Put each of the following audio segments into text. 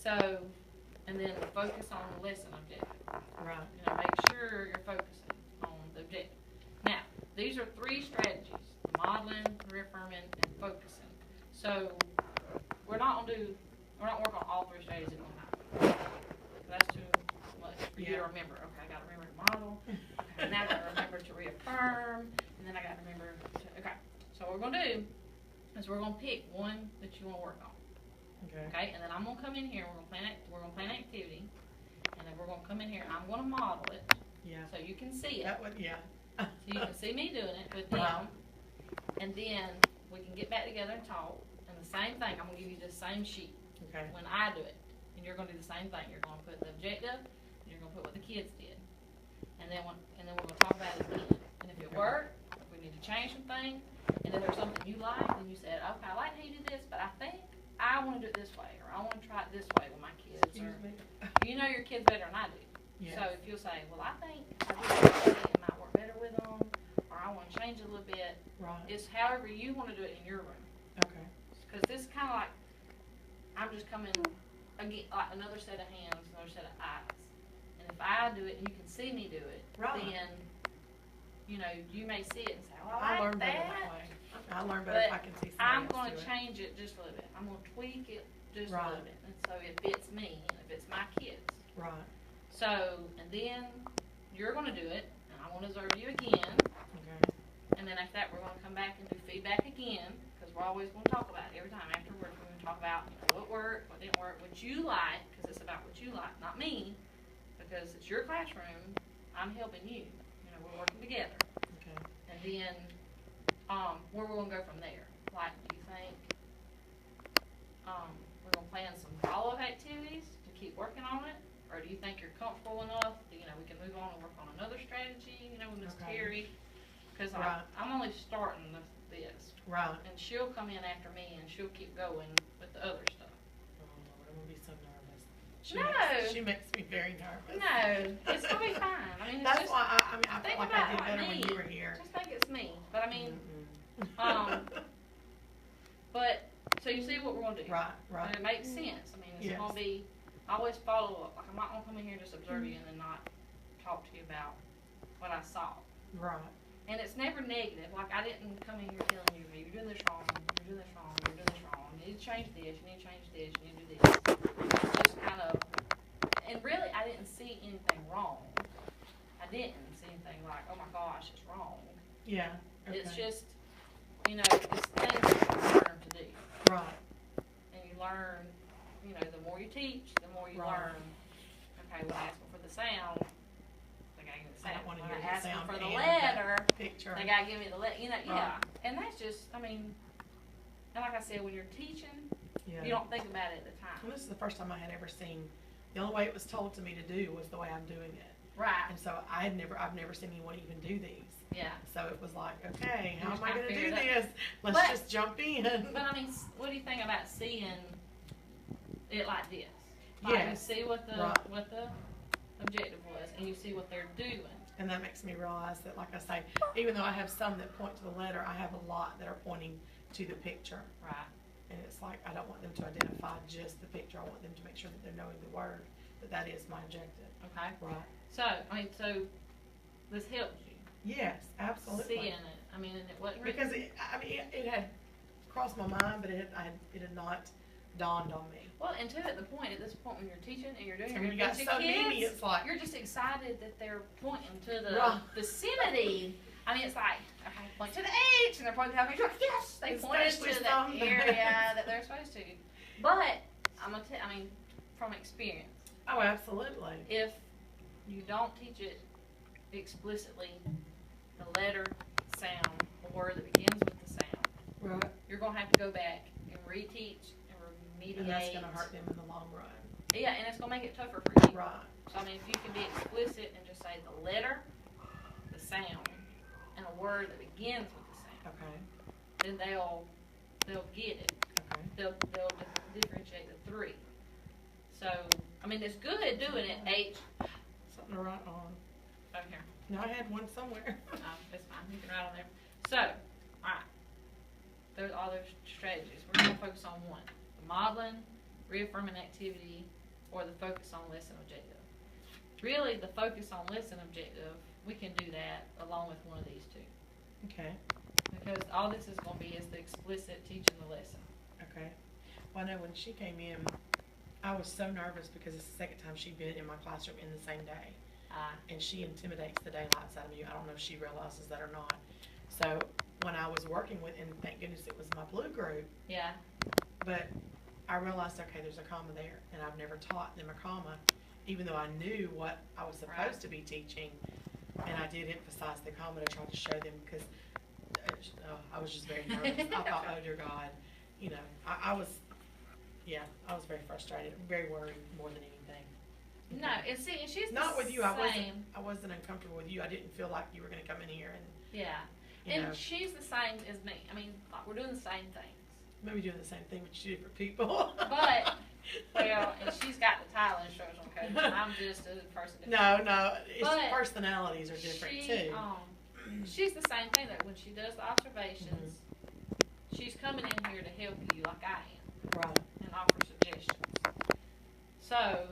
So, and then focus on the lesson objective. Right. Make sure you're focusing on the objective. Now, these are 3 strategies: modeling, reaffirming, and focusing. So, we're not working on all 3 strategies at one time. That's too much for you to remember. Okay, I got to remember to model. Okay, now I got to remember to reaffirm, and then I got to remember to. Okay, so what we're gonna do is we're gonna pick one that you want to work on. Okay, and then I'm gonna come in here. And we're gonna plan an activity, and then we're gonna come in here and I'm gonna model it. Yeah. So you can see it. That would, yeah. So you can see me doing it with them, and then we can get back together and talk. And the same thing, I'm gonna give you the same sheet when I do it, and you're gonna do the same thing. You're gonna put the objective, and you're gonna put what the kids did, and then we're gonna talk about it again. And if it worked, if we need to change some things, and then there's something you like, and you said, okay, I like how you did this, but I think I want to do it this way, or I want to try it this way with my kids. Excuse me. You know your kids better than I do. Yes. So if you'll say, well, I think I do it this way, it might work better with them, or I want to change it a little bit. Right. It's however you want to do it in your room. Okay. Because this is kind of like, I'm just coming, again, like another set of hands, another set of eyes. And if I do it and you can see me do it, then, you may see it and say, well, I like learn better that. that way. I learn better if I can see somebody I'm else going do to it. change it just a little bit. I'm going to tweak it just a Right. little bit. And so it fits me and it fits my kids. Right. So, and then you're going to do it, and I want to observe you again. Okay. And then after that, we're going to come back and do feedback again, because we're always going to talk about it every time afterwards. We're going to talk about what worked, what didn't work, what you like, because it's about what you like, not me, because it's your classroom. I'm helping you. We're working together. Okay. And then where we're going to go from there. Like, do you think we're going to plan some follow-up activities to keep working on it? Or do you think you're comfortable enough that, we can move on and work on another strategy, with Miss Terry? Because I'm only starting this. Right. And she'll come in after me and she'll keep going with the other stuff. Oh, Lord, I'm going to be so nervous. She makes me very nervous. No, it's going to be fine. I mean, That's why I felt like I did better when me. you were here. Just think it's me. But I mean, but, so you see what we're going to do. Right. And it makes sense. I mean, it's going to be, I always follow up. Like, I'm not going to come in here and just observe you and then not talk to you about what I saw. Right. And it's never negative. Like, I didn't come in here telling you, you're doing this wrong, you're doing this wrong, you're doing this wrong. You need to change this, you need to change this, you need to do this. It's just kind of, and really, I didn't see anything wrong. I didn't see anything like, oh my gosh, it's wrong. Yeah. Okay. It's just, it's things that you learn to do. Right. And you learn, the more you teach, the more you learn. Okay, when I ask them for the sound, they gotta give me the sound. I don't want to When hear I the ask them sound for the and letter, picture. they gotta give me the letter. Yeah. Right. And that's just, and like I said, when you're teaching, Yeah. you don't think about it at the time. Well, this is the first time I had ever seen. The only way it was told to me to do was the way I'm doing it. Right. And so I've never seen anyone even do these. Yeah. So it was like, okay, how am I just going to figure do it out. this? Let's But- just jump in. But I mean, what do you think about seeing it like this? Like, Yes. you see what the objective was, and you see what they're doing. And that makes me realize that, like I say, even though I have some that point to the letter, I have a lot that are pointing to the picture. Right. And it's like, I don't want them to identify just the picture. I want them to make sure that they're knowing the word, that is my objective. Okay. Right. So this helps you. Yes, absolutely. Seeing it. I mean, and it wasn't really, Because it had crossed my mind, but it had not dawned on me. well, and at the point, at this point when you're teaching and you're doing And your when you got bunch so of kids, many, it's like, you're just excited that they're pointing to the Right. vicinity. I mean, it's like, okay, point to the H, and they're pointing to the H. Yes, they pointed Especially to some the area that they're supposed to. But I'm gonna tell. I mean, from experience, oh, absolutely. if you don't teach it explicitly, the letter, sound, the word that begins with the sound, Right. you're gonna have to go back and reteach and remediate. And that's going to hurt them in the long run. Yeah, and it's gonna make it tougher for you. Right. So I mean, if you can be explicit and just say the letter, the sound, and a word that begins with the sound, Okay. then they'll get it. Okay. They'll differentiate the three. So I mean, it's good doing it. H. Something to write on. Over here. No, I had one somewhere. That's fine. You can write on there. So, all right. There's all those strategies. We're gonna focus on one: the modeling, reaffirming activity, or the focus on lesson objective. Really, the focus on lesson objective, we can do that along with one of these two. Okay, Because all this is gonna be is the explicit teaching the lesson. okay. Well, I know when she came in, I was so nervous because it's the second time she'd been in my classroom in the same day. And she intimidates the daylights out of me. I don't know if she realizes that or not. So when I was working with, and thank goodness it was my blue group, Yeah, but I realized, okay, there's a comma there, and I've never taught them a comma, even though I knew what I was supposed Right. to be teaching. And I did emphasize the comma to try to show them because I was just very nervous. I thought, oh dear God, you know, I was very frustrated, very worried more than anything. no, and see, and she's Not the with you. same. I wasn't uncomfortable with you. I didn't feel like you were going to come in here and, Yeah, you and know, she's the same as me. I mean, like, we're doing the same things. maybe doing the same thing with two different people. But, well, and she's got the title instructional coach, and I'm just a person. No, it's But personalities are different too. She's the same thing, that when she does the observations, she's coming in here to help you like I am Right. and offer suggestions. So,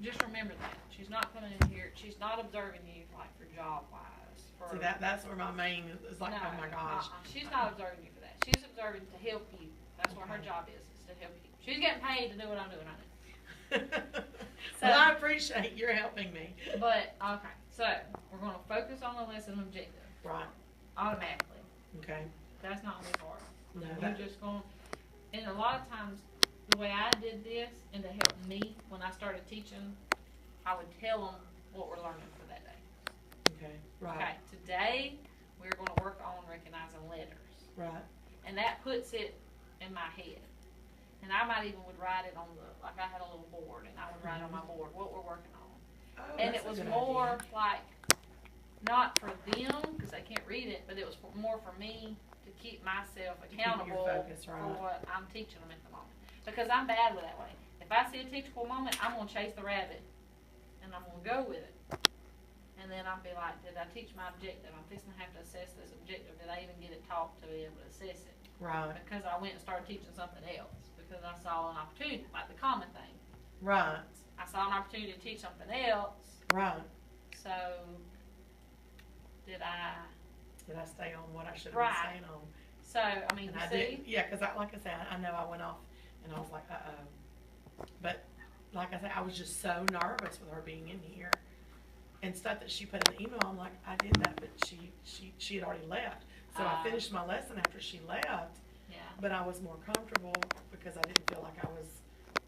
just remember that. She's not coming in here, she's not observing you like for job wise. See, that's where my main is like, oh my gosh. She's not observing you for that. She's observing to help you. That's what her Okay. job is to help you. She's getting paid to do what I'm doing right now. Well, I appreciate you're helping me. But, okay, so we're going to focus on the lesson objective Right. automatically. Okay. That's not gonna be hard. No, You're just going, and a lot of times, the way I did this, and to help me, when I started teaching, I would tell them what we're learning for that day. Okay. Right. Okay, today, we're gonna work on recognizing letters. Right. And that puts it in my head. And I might even would write it on like I had a little board, and I would write on my board what we're working on. Oh, And that's it a was good more idea. like, not for them, because they can't read it, but it was more for me to keep myself keep your accountable focus, for right. what I'm teaching them at the moment. Because I'm bad with that way. If I see a teachable moment, I'm going to chase the rabbit, and I'm going to go with it. And then I'll be like, did I teach my objective? I'm fixing to have to assess this objective. Did I even get it taught to be able to assess it? Right. Because I went and started teaching something else. Because I saw an opportunity, like the common thing. Right. I saw an opportunity to teach something else. Right. So, did I? Did I stay on what I should have Right. been staying on? So, I mean, And you I see? did. Yeah, because like I said, I know I went off, and I was like, uh-oh. But like I said, I was just so nervous with her being in here, and stuff that she put in the email. I'm like, I did that, but she had already left. So I finished my lesson after she left, Yeah. but I was more comfortable because I didn't feel like I was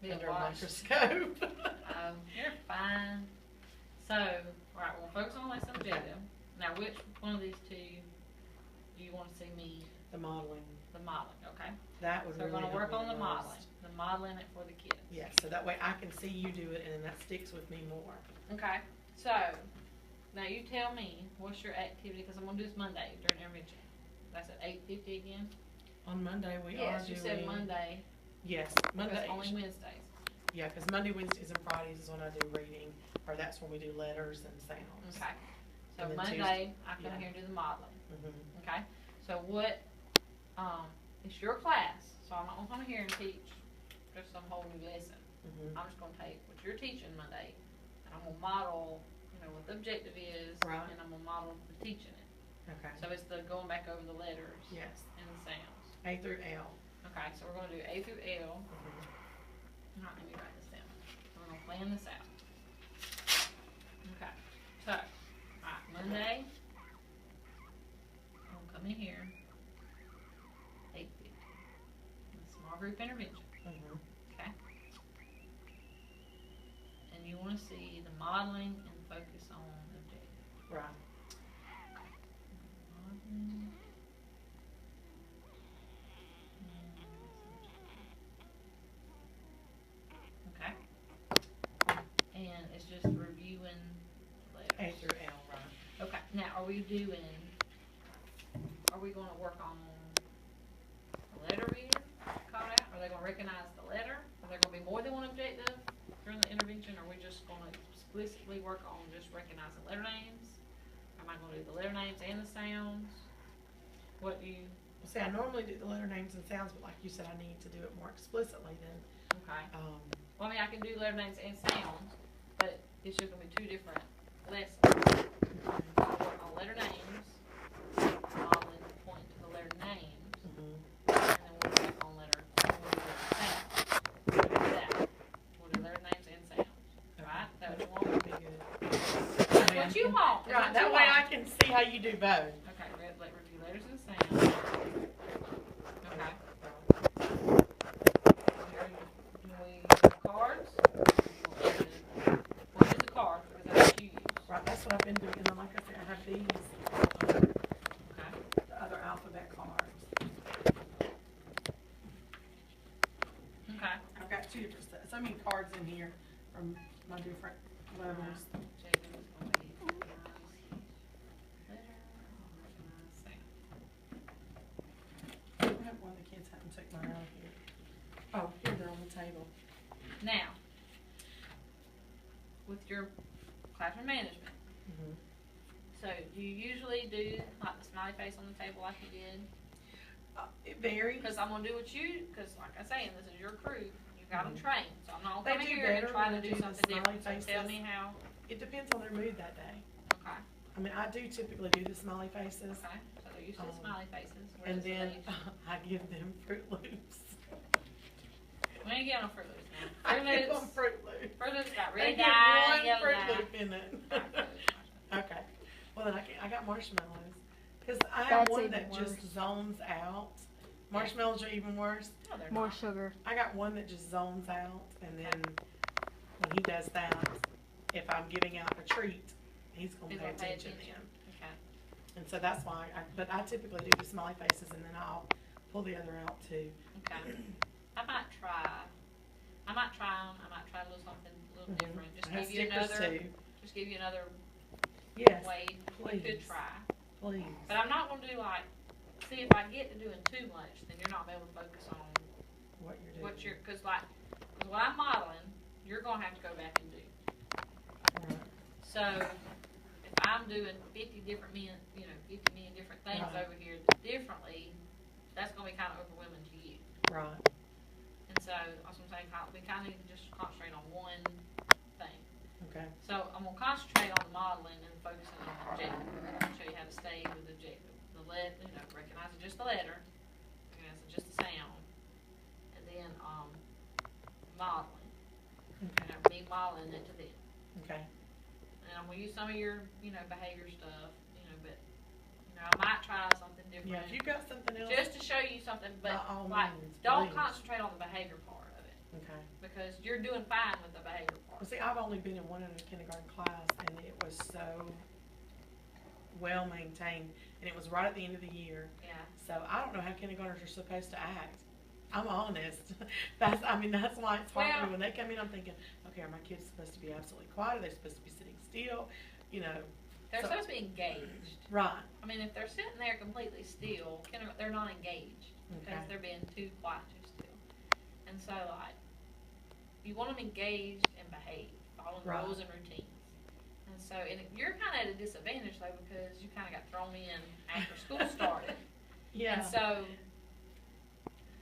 Being under a watched. microscope. You're fine. So, alright, we'll focus on lesson objective. Now, which one of these two do you want to see me, The modeling, the modeling, okay? that would So we're really gonna help work me on the most. modeling it for the kids. Yeah, so that way I can see you do it, and then that sticks with me more. Okay, so, now you tell me, what's your activity, because I'm gonna do this Monday during intervention. That's at 8:50 again? On Monday, we are Yes, you doing. said Monday, Yes, because Monday. only Wednesdays. Yeah, because Monday, Wednesdays, and Fridays is when I do reading, or that's when we do letters and sounds. Okay, so And then Monday, I come yeah. here and do the modeling. Mhm. Okay, so what, it's your class, so I'm not gonna come here and teach just some whole new lesson. Mhm. I'm just gonna take what you're teaching Monday, and I'm gonna model, what the objective is, Right. and I'm gonna model the teaching it. Okay. So it's the going back over the letters Yes, and the sounds. A through L. Okay, so we're gonna do A through L. Mhm. Alright, let me write this down. We're gonna plan this out. Okay, so, alright, Monday, I'm gonna come in here, 8:50. Small group intervention, Mhm. okay? And you wanna see the modeling and focus on objective. Right. Modeling. Okay. And it's just reviewing letters. A through L, right. Okay, now are we gonna work on the letter reading called out? Are they gonna recognize the letter? Are there gonna be more than one objective during the intervention? Or are we just gonna explicitly work on just recognizing letter names? Am I gonna do the letter names and the sounds? What do you? See, I normally do the letter names and sounds, but like you said, I need to do it more explicitly then. Okay. Well, I mean, I can do letter names and sounds, but it's just gonna be two different lessons. I'll work on letter names, modeling pointing to the letter names, Mhm. and then we'll work on letter sounds. We'll do that. We'll do letter names and sounds, right? Is that what you want? That'd be good. That's what you want. That's Right, what that you way want. I can see how you do both. Okay, review letters and sounds. Okay. Do we cards? We'll do the cards because that's what you use. Right, that's what I've been doing, and then like I said, I have these, Okay. the other alphabet cards. Okay. I've got two different sets, so many cards in here from my different levels. Jacob is going to be organized letter, organized sound. I hope one of the kids hadn't took mine out here. Oh, here, they're on the table. Now, with your classroom management, Mhm. so do you usually do like the smiley face on the table like you did? It varies. Because I'm gonna do what you, because like I say, and this is your crew, you got them Mhm. trained, so I'm not They gonna come do here and better try when to they do do the something smiley different, so tell faces. me how. It depends on their mood that day. Okay, I mean, I do typically do the smiley faces, okay, so they're used to the smiley faces. Where and does the then leaf- I give them Fruit Loops. We ain't getting no Fruit Loops now. I Fruit give them Loops, Fruit Loops. Fruit Loops got They red get dye, one yellow Fruit dye. Loop in it. Okay. Okay, well then I got marshmallows, cause I have That's one even that just worse. zones out. Marshmallows are even worse. No, they're More not. sugar. I got one that just zones out, and then when he does that, if I'm giving out a treat, he's gonna He's pay gonna pay attention attention. then. Okay, And so that's why, but I typically do the smiley faces, and then I'll pull the other out too. okay. I might try them. I might try a little something a little Mhm. different. Just I have give you stickers another, too. just give you another Yes, way you could please. try. please. But I'm not gonna do like, see if I get to doing too much, then you're not gonna be able to focus on What you're doing. what you're, cause what I'm modeling, you're gonna have to go back and do. Right. So, if I'm doing 50 different million different things Right. over here differently, that's gonna be kinda overwhelming to you. Right. And so, that's what I'm saying, we kinda need to just concentrate on one thing. Okay. So, I'm gonna concentrate on the modeling and focusing on the objective. I'll show you how to stay with the objective. Recognizing just the letter, recognizing just the sound, and then, modeling. Okay. Me modeling it to them. Okay. And I'm gonna use some of your, behavior stuff, but, I might try something different. Yeah, if you got something else. Just to show you something, but, By all like, means, don't please. concentrate on the behavior part of it, Okay. because you're doing fine with the behavior Well, part. see, I've only been in one other kindergarten class, and it was so well maintained, and it was right at the end of the year. Yeah, So I don't know how kindergartners are supposed to act. I'm honest. That's why it's hard for Well- me when they come in. I'm thinking, okay, are my kids supposed to be absolutely quiet? Are they supposed to be sitting still? they're So- supposed to be engaged. Right. I mean, if they're sitting there completely still, they're not engaged, because Okay. they're being too quiet, too still. And so, like, you want them engaged and behave, following Right. rules and routines. And so, you're kind of at a disadvantage, though, because you kind of got thrown in after school started. Yeah. And so,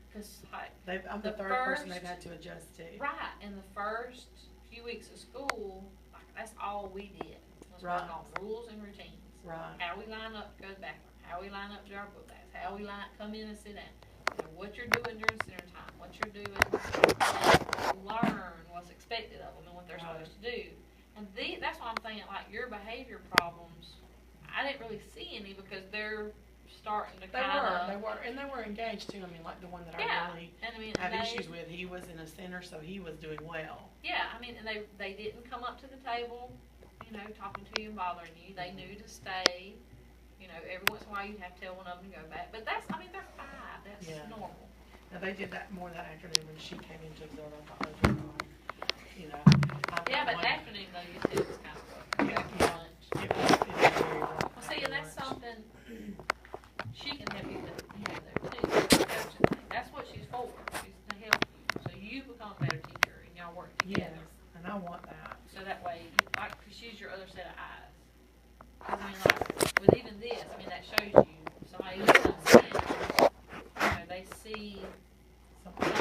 because, like, I'm the the third person they've first- had to adjust to. right, in the first few weeks of school, like, that's all we did, was Right. work on rules and routines. Right. How we line up goes backward. How we line up to our book bags. How we come in and sit down. What you're doing during center time. What you're doing. And learn what's expected of them and what they're Right. supposed to do. And that's why I'm saying, like, your behavior problems, I didn't really see any because they're starting to They kind of. were, and they were engaged too. I mean, like the one that Yeah. I really And I mean, have they, issues with, he was in a center, so he was doing well. yeah, I mean, and they didn't come up to the table, talking to you and bothering you. They knew to stay. Every once in a while you'd have to tell one of them to go back. But they're 5. That's Yeah. normal. Now, they did that more that afternoon when she came in to observe. I thought, oh, God. Yeah, but afternoon though, you said it was kind of rough. Yeah. Lunch. It was very rough. Well, see, and that's after lunch. something she can help you with, there too. The coaching thing. That's what she's for. She's to help you, so you become a better teacher and y'all work Yes, together. and I want that. So that way, she's your other set of eyes. 'Cause, I mean, like with even this, I mean that shows you somebody who's done see Something